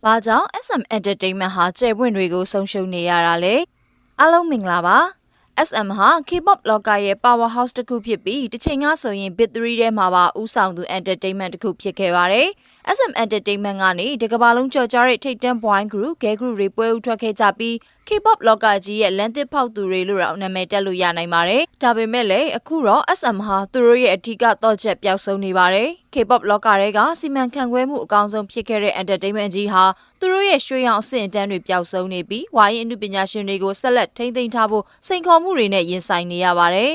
ဘာကြောင့် SM Entertainment ဟာကျယ်ပွင့်တွေကိုဆုံးရှုံးနေရတာလဲအားလုံးမင်္ဂလာပါ SM ဟာ K-pop လောကရဲ့ powerhouse တစ်ခုဖြစ်ပြီးတစ်ချိန်ကဆိုရင် Big 3ထဲမှာပါဦးဆောင်သူ entertainment တစ်ခုဖြစ်ခဲ့ပါတယ်SM Entertainment ကနေဒီကမ္ဘာလုံးကြော်ကြားတဲ့ထိပ်တန်း boy group, girl group တွေပွဲဦးထွက်ခဲ့ကြပြီး K-pop လောကကြီးရဲ့လမ်းသစ်ဖောက်သူတွေလို့တော့နာမည်တက်လို့ရနိုင်ပါတယ်ဒါပေမဲ့လည်းအခုတော့ SM ဟာသူတို့ရဲ့အထူးကတော့ချက်ပျောက်ဆုံးနေပါတယ် K-pop လောကတွေကစီမံခန့်ခွဲမှုအကောင်းဆုံးဖြစ်ခဲ့တဲ့ entertainment ကြီးဟာသူတို့ရဲ့ရွှေရောင်အဆင့်အတန်းတွေပျောက်ဆုံးနေပြီးဝါရင်အမှုပညာရှင်တွေကိုဆက်လက်ထိန်းသိမ်းထားဖို့စိန်ခေါ်မှုတွေနဲ့ရင်ဆိုင်နေရပါတယ်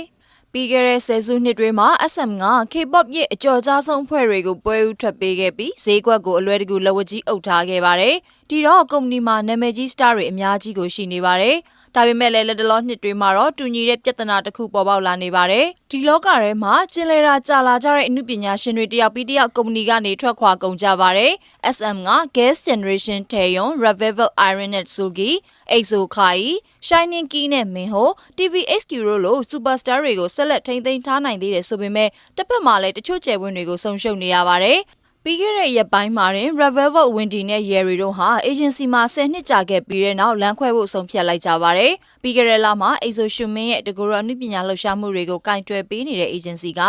ပြီးခဲ့တဲ့ဆယ်စုနှစ်တွေမှာ SM က K-pop ရဲ့အကြော်ကြားဆုံးအဖွဲ့တွေကိုပွဲဦးထွက်ပေးခဲ့ပြီးဈေးကွက်ကိုအလွယ်တကူလက်ဝါးကြီးအုပ်ထားခဲ့ပါတယ်။ဒီတော့ကုမ္ပဏီမှာနာမည်ကြီး star တွေအများကြီးကိုရှိနေပါတယ်။ဒါပေမဲ့လည်းလက်တလောနှစ်တွေမှာတော့တူညီတဲ့ပြဿနာတစ်ခုပေါ်ပေါက်လာနေပါတယ်။ဒီလောကထဲမှာကျင်လည်တာကြာလာကြတဲ့အမှုပညာရှင်တွေတယောက်ပြီးတယောက်ကုမ္ပဏီကနေထွက်ခွာကုန်ကြပါတယ်။ SM က Guest Generation Taeyeon, Revival Iron and Sugi, EXO Kai, Shining Key နဲ့ Minho, TVXQ တို့လို superstar တွေကိုဆက်လက်ထိန်းသိမ်းထားနိုင်သေးတယ်ဆိုပေမဲ့တစ်ဖက်မှာလည်းတချို့ကျယ်ဝန်းတွေကိုဆုံးရှုံးနေရပါတယ်။ပြီးခဲ့တဲ့ရက်ပိုင်းမှာတင် Revival Wendy နဲ့ Yerry တို့ဟာ agency မှာ10နှစ်ကြာခဲ့ပြီးတဲ့နောက်လမ်းခွဲဖို့ဆုံးဖြတ်လိုက်ကြပါတယ်။ပြီးခဲ့တဲ့လမှာ EXO Shumin ရဲ့တကူရောအမှုပညာလှုပ်ရှားမှုတွေကိုကင်တွယ်ပေးနေတဲ့ agency က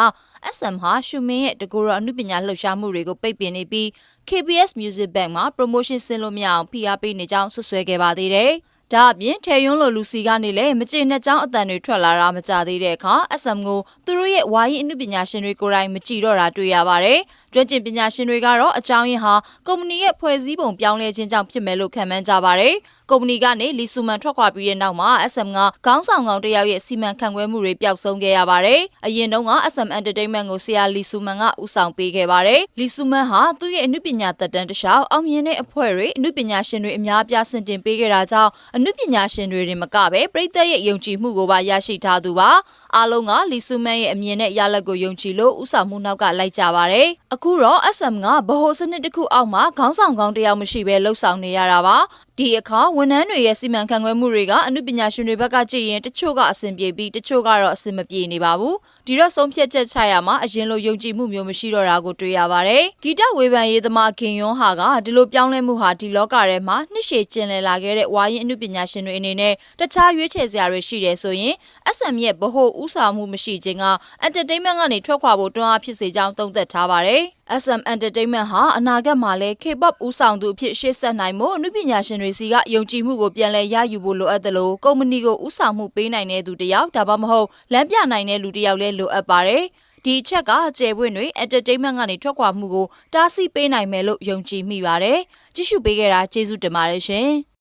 SM ဟာ Shumin ရဲ့တကူရောအမှုပညာလှုပ်ရှားမှုတွေကိုပိတ်ပင်နေပြီး KBS Music Bank မှာ promotion ဆင်းလို့မရအောင်ဖိအားပေးနေကြောင်းဆွဆွဲခဲ့ပါသေးတယ်။ဒါအပြင်ထဲယွန်းလိုလူစီကနေလည်းမကျေနပ်ကြောင်းအတန်တွေထွက်လာတာမကြသေးတဲ့အခါ SM ကိုသူတို့ရဲ့ဝါရင်အမှုပညာရှင်တွေကိုယ်တိုင်မကြည့်တော့တာတွေ့ရပါတယ်။ကျွမ်းကျင်ပညာရှင်တွေကတော့အကြောင်းရင်းဟာကုမ္ပဏီရဲ့ဖွဲ့စည်းပုံပြောင်းလဲခြင်းကြောင့်ဖြစ်မယ်လို့ခန့်မှန်းကြပါတယ်။ကုမ္ပဏီကနေလီဆူမန်ထွက်ခွာပြီးတဲ့နောက်မှာ SM ကခေါင်းဆောင်ကောင်တယောက်ရဲ့စီမံခန့်ခွဲမှုတွေပျောက်ဆုံးခဲ့ရပါတယ်။အရင်တုန်းက SM Entertainment ကိုဆရာလီဆူမန်ကဦးဆောင်ပေးခဲ့ပါတယ်။လီဆူမန်ဟာသူ့ရဲ့အမှုပညာသက်တမ်းတစ်လျှောက်အောင်မြင်တဲ့အဖွဲ့တွေအမှုပညာရှင်တွေအများပြားဆင်တင်ပေးခဲ့တာကြောင့်အမှုပညာရှင်တွေတင်မကပဲပရိသတ်ရဲ့ယုံကြည်မှုကိုပါရရှိထားသူပါအားလုံးကလီဆူမန်ရဲ့အမြင်နဲ့ရလဒ်ကိုယုံကြည်လို့ဥဆောင်မှုနောက်ကလိုက်ကြပါတယ်အခုတော့ SM ကဗဟိုစနစ်တစ်ခုအောက်မှာခေါင်းဆောင်ကောင်းတယောက်မရှိဘဲလှုပ်ဆောင်နေရတာပါဒီအခါဝန်ထမ်းတွေရဲ့စီမံခန့်ခွဲမှုတွေကအမှုပညာရှင်တွေဘက်ကကြည့်ရင်တချို့ကအဆင်ပြေပြီးတချို့ကတော့အဆင်မပြေနေပါဘူးဒီတော့ဆုံးဖြတ်ချက်ချရမှာအရင်လိုယုံကြည်မှုမျိုးမရှိတော့တာကိုတွေ့ရပါတယ်ဂီတဝေဖန်ရေးသမားခင်ယွန်းဟာကဒီလိုပြောင်းလဲမှုဟာဒီလောကထဲမှာနှစ်ရှည်ကျင်လည်လာခဲ့တဲ့ဝါရင်အမှုပညာရှင်တွေအနေနဲ့တခြားရွေးချယ်စရာတွေရှိတယ်ဆိုရင် SM ရဲ့ဗဟိုဥဆောင်မှုမရှိခြင်းက entertainment ကနေထွက်ခွာဖို့တွန်းအားဖြစ်စေကြောင်းသုံးသပ်ထားပါတယ်SM Entertainment ဟာအနာဂတ်မှာလည်း K-pop ဦးဆောင်သူအဖြစ်ရှေ့ဆက်နိုင်မှုအမှုပညာရှင်တွေစီကယုံကြည်မှုကိုပြန်လည်ရယူဖို့လိုအပ်တယ်လို့ကုမ္ပဏီကိုဦးဆောင်မှုပေးနိုင်တဲ့သူတယောက်ဒါမှမဟုတ်လမ်းပြနိုင်တဲ့လူတယောက်လည်းလိုအပ်ပါတယ်ဒီချက်ကကျယ်ပွင့်တွေ entertainment ကနေထွက်ခွာမှုကိုတားဆီးပေးနိုင်မယ်လို့ယုံကြည်မိပါတယ်ကြည့်ရှုပေးခဲ့တာကျေးဇူးတင်ပါတယ်ရှင်